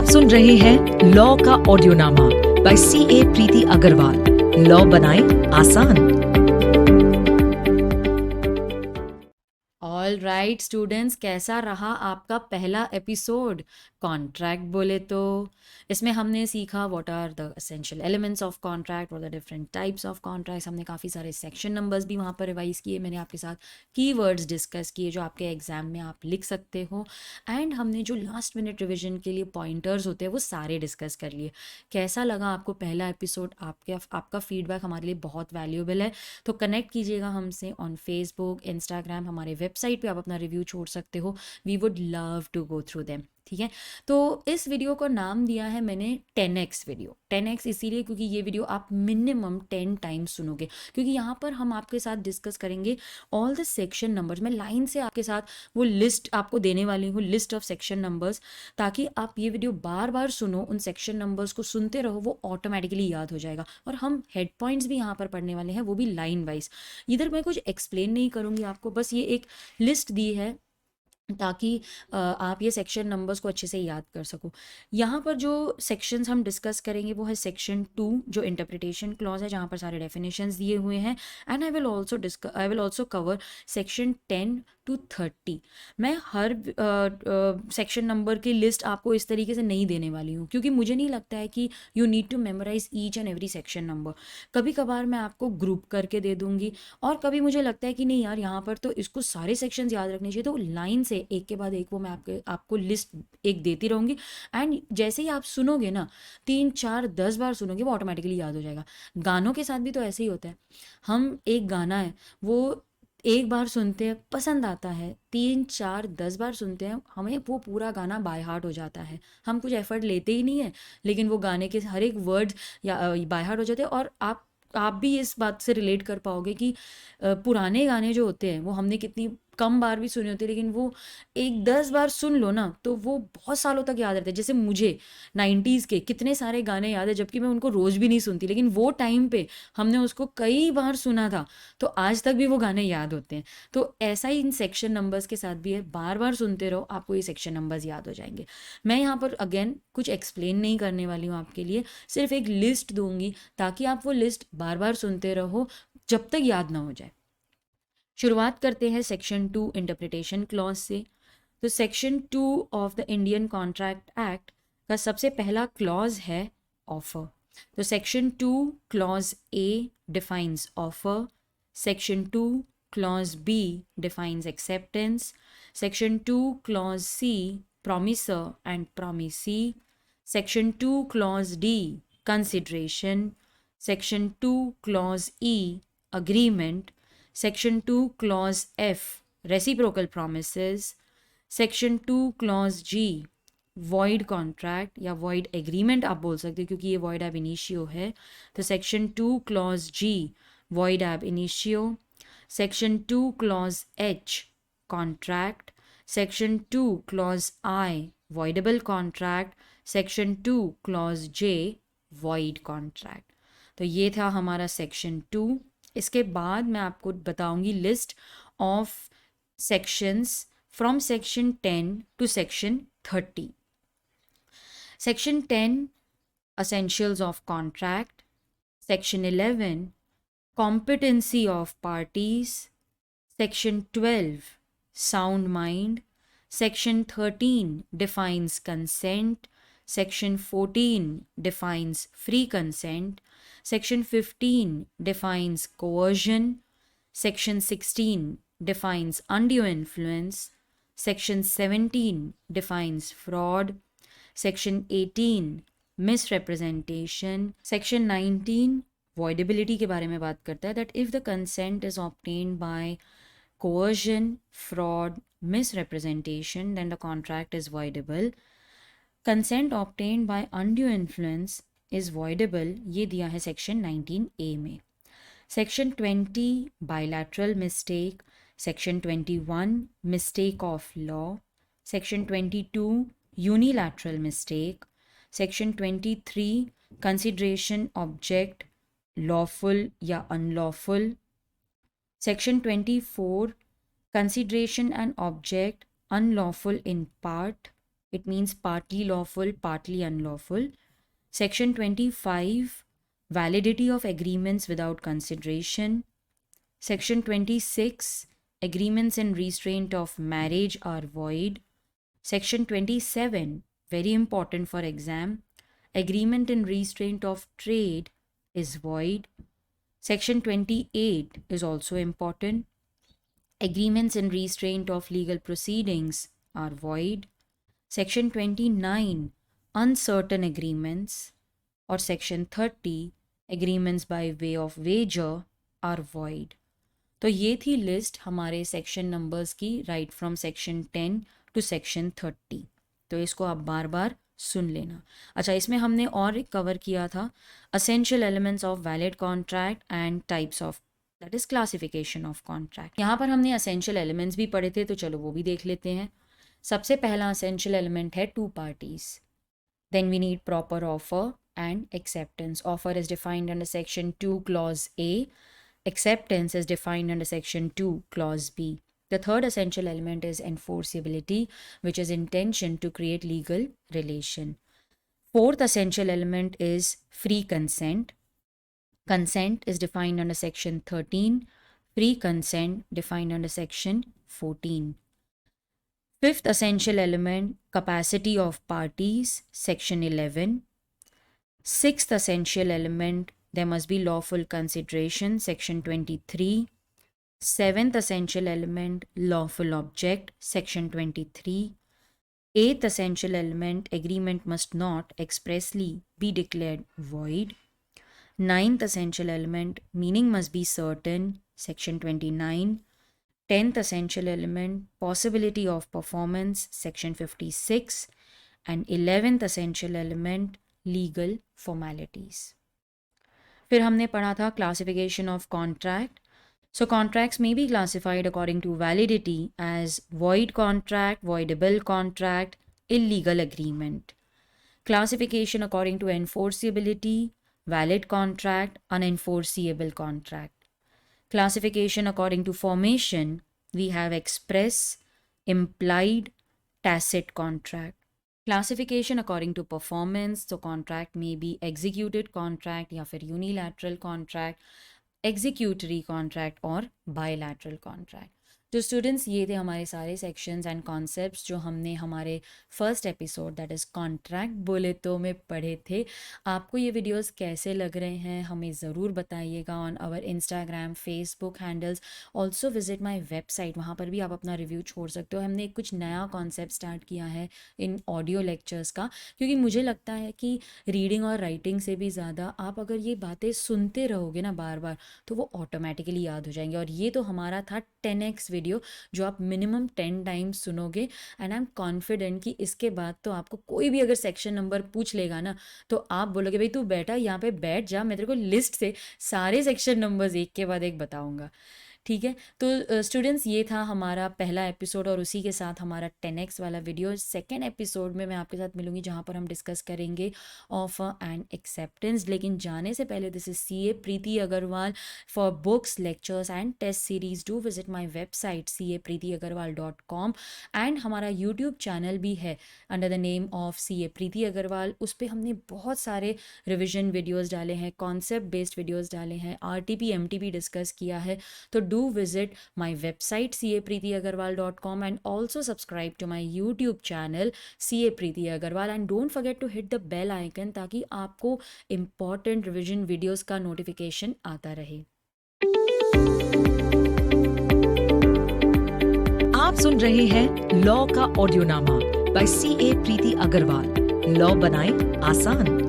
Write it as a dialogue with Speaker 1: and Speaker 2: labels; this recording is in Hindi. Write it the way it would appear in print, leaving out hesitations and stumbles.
Speaker 1: सुन रहे हैं लॉ का ऑडियोनामा bye CA Preeti Agarwal. Law बनाएं आसान।
Speaker 2: ऑल राइट स्टूडेंट्स, कैसा रहा आपका पहला एपिसोड? कॉन्ट्रैक्ट बोले तो इसमें हमने सीखा what are the essential elements of contract, what are different types of contracts. हमने काफ़ी सारे सेक्शन नंबर्स भी वहाँ पर रिवाइज किए। मैंने आपके साथ कीवर्ड्स डिस्कस किए जो आपके एग्जाम में आप लिख सकते हो। एंड हमने जो लास्ट मिनट रिविजन के लिए पॉइंटर्स होते हैं वो सारे डिस्कस कर लिए। कैसा लगा आपको पहला एपिसोड? आपका फीडबैक हमारे लिए बहुत वैल्यूएबल है। तो कनेक्ट कीजिएगा हमसे ऑन फेसबुक, इंस्टाग्राम, हमारे वेबसाइट पे आप अपना रिव्यू छोड़ सकते हो। We would love to go through them. ठीक है, तो इस वीडियो को नाम दिया है मैंने 10x वीडियो। 10x इसीलिए क्योंकि ये वीडियो आप मिनिमम 10 टाइम्स सुनोगे, क्योंकि यहाँ पर हम आपके साथ डिस्कस करेंगे ऑल द सेक्शन नंबर्स। मैं लाइन से आपके साथ वो लिस्ट आपको देने वाली हूँ, लिस्ट ऑफ सेक्शन नंबर्स, ताकि आप ये वीडियो बार बार सुनो, उन सेक्शन नंबर्स को सुनते रहो, वो ऑटोमेटिकली याद हो जाएगा। और हम हेड पॉइंट्स भी यहाँ पर पढ़ने वाले हैं, वो भी लाइन वाइज। इधर मैं कुछ एक्सप्लेन नहीं करूँगी आपको, बस ये एक लिस्ट दी है ताकि आप ये सेक्शन नंबर्स को अच्छे से याद कर सको। यहाँ पर जो सेक्शंस हम डिस्कस करेंगे वो है सेक्शन 2 जो इंटरप्रिटेशन क्लॉज है, जहाँ पर सारे डेफिनेशंस दिए हुए हैं। And I will also cover section 10 to 30। मैं हर सेक्शन नंबर की लिस्ट आपको इस तरीके से नहीं देने वाली हूँ, क्योंकि मुझे नहीं लगता है कि you need to memorise each and every section number. कभी कभार मैं आपको ग्रुप करके दे दूँगी, और कभी मुझे लगता है कि नहीं यार, यहाँ पर तो इसको सारे सेक्शंस याद रखने चाहिए, तो लाइन से एक के बाद एक वो मैं आपको लिस्ट एक देती रहूँगी। एंड जैसे ही आप सुनोगे ना, 3 4 10 बार सुनोगे, वो ऑटोमेटिकली याद हो जाएगा। गानों के साथ भी तो ऐसे ही होता है। हम एक गाना है, वो एक बार सुनते हैं, पसंद आता है, 3 4 10 बार सुनते हैं, हमें वो पूरा गाना बाय हार्ट हो जाता है। हम कुछ एफर्ट लेते ही नहीं है, लेकिन वो गाने के हर एक वर्ड या बाय हार्ट हो जाते हैं। और आप भी इस बात से रिलेट कर पाओगे कि पुराने गाने जो होते हैं वो हमने कितनी कम बार भी सुने होते हैं, लेकिन वो 1 10 बार सुन लो ना तो वो बहुत सालों तक याद रहते हैं। जैसे मुझे 90s के कितने सारे गाने याद है, जबकि मैं उनको रोज़ भी नहीं सुनती, लेकिन वो टाइम पे हमने उसको कई बार सुना था, तो आज तक भी वो गाने याद होते हैं। तो ऐसा ही इन सेक्शन नंबर्स के साथ भी है, बार बार सुनते रहो, आपको ये सेक्शन नंबर्स याद हो जाएंगे। मैं यहाँ पर अगेन कुछ एक्सप्लेन नहीं करने वाली हूँ आपके लिए, सिर्फ एक लिस्ट दूंगी ताकि आप वो लिस्ट बार बार सुनते रहो जब तक याद ना हो जाए। शुरुआत करते हैं सेक्शन 2 इंटरप्रिटेशन क्लॉज से। तो section 2 of the Indian contract act का सबसे पहला क्लॉज है ऑफर। तो section 2 clause A defines offer, section 2 clause B defines acceptance, section 2 clause C promiser and promisee, section 2 clause D consideration, section 2 clause E agreement, section 2 clause F reciprocal promises, section 2 clause G void contract या void agreement आप बोल सकते हो, क्योंकि ये void ab initio है। तो section 2 clause G void ab initio, section 2 clause H contract, section 2 clause I voidable contract, section 2 clause J void contract। तो ये था हमारा सेक्शन 2। इसके बाद मैं आपको बताऊंगी list of sections from section 10 to section 30। Section 10 essentials of contract, section 11 competency of parties, section 12 sound mind, section 13 defines consent, section 14 defines free consent, section 15 defines coercion, section 16 defines undue influence, section 17 defines fraud, section 18 misrepresentation, section 19 voidability के बारे में बात करता है, that if the consent is obtained by coercion, fraud, misrepresentation, then the contract is voidable. Consent obtained by undue influence is voidable, ये दिया है section 19A में। section 20 bilateral mistake, section 21 mistake of law, section 22 unilateral mistake, section 23 consideration object lawful या unlawful, section 24 consideration and object unlawful in part, it means partly lawful, partly unlawful. Section 25, validity of agreements without consideration. Section 26, agreements in restraint of marriage are void. Section 27, very important for exam, agreement in restraint of trade is void. Section 28 is also important. Agreements in restraint of legal proceedings are void. Section 29, uncertain agreements, or Section 30, agreements by way of wager are void. तो ये थी लिस्ट हमारे सेक्शन नंबर्स की right from section 10 to section 30. तो इसको आप बार बार सुन लेना. अच्छा, इसमें हमने और कवर किया था essential elements of valid contract and types of, that is classification of contract. यहाँ पर हमने असेंशियल एलिमेंट्स भी पढ़े थे, तो चलो वो भी देख लेते हैं. सबसे पहला असेंशियल एलिमेंट है two parties. Then we need proper offer and acceptance. Offer is defined under section 2 clause A. Acceptance is defined under section 2 clause B. The third essential element is enforceability, which is intention to create legal relation. Fourth essential element is free consent. Consent is defined under section 13. Free consent defined under section 14. Fifth essential element, capacity of parties, section 11. Sixth essential element, there must be lawful consideration, section 23. Seventh essential element, lawful object, section 23. Eighth essential element, agreement must not expressly be declared void. Ninth essential element, meaning must be certain, section 29. Tenth essential element, possibility of performance, section 56. And 11th essential element, legal formalities. फिर हमने पढ़ा था classification of contract. So contracts में be classified according to validity as void contract, voidable contract, illegal agreement. Classification according to enforceability, valid contract, unenforceable contract. Classification according to formation, we have express, implied, tacit contract. Classification according to performance, so contract may be executed contract या फिर unilateral contract, executory contract और bilateral contract. तो स्टूडेंट्स ये थे हमारे सारे सेक्शंस एंड कॉन्सेप्ट्स जो हमने हमारे first episode that is contract बोले तो में पढ़े थे. आपको ये वीडियोस कैसे लग रहे हैं हमें ज़रूर बताइएगा on our Instagram, Facebook handles. Also visit my website, वहाँ पर भी आप अपना रिव्यू छोड़ सकते हो. हमने कुछ नया कॉन्सेप्ट स्टार्ट किया है इन ऑडियो लेक्चर्स का, क्योंकि मुझे लगता है कि रीडिंग और राइटिंग से भी ज़्यादा आप अगर ये बातें सुनते रहोगे ना बार बार तो वो ऑटोमेटिकली याद हो जाएंगे. और ये तो हमारा था 10x वीडियो जो आप मिनिमम 10 टाइम्स सुनोगे एंड आई एम कॉन्फिडेंट कि इसके बाद तो आपको कोई भी अगर सेक्शन नंबर पूछ लेगा ना तो आप बोलोगे भाई तू बेटा यहाँ पे बैठ जा, मैं तेरे को लिस्ट से सारे सेक्शन नंबर्स एक के बाद एक बताऊंगा. ठीक है, तो स्टूडेंट्स ये था हमारा पहला एपिसोड और उसी के साथ हमारा 10x वाला वीडियो. सेकेंड एपिसोड में मैं आपके साथ मिलूंगी जहाँ पर हम डिस्कस करेंगे ऑफर एंड एक्सेप्टेंस. लेकिन जाने से पहले this is CA Preeti Agarwal. For books, lectures and test series do visit my website capreetyagarwal.com. And हमारा यूट्यूब चैनल भी है under the name of CA Preeti Agarwal. उस पर हमने बहुत सारे रिविजन वीडियोज़ डाले हैं, कॉन्सेप्ट बेस्ड वीडियोज़ डाले हैं, RTP MTP डिस्कस किया है. तो do visit my website capreetyagarwal.com and also subscribe to my YouTube channel CA Preeti Agarwal and don't forget to hit the bell icon ताकि आपको important revision videos का notification आता रहे.
Speaker 1: आप सुन रहे हैं लॉ का ऑडियोनामा bye CA Preeti Agarwal. Law बनाएं आसान.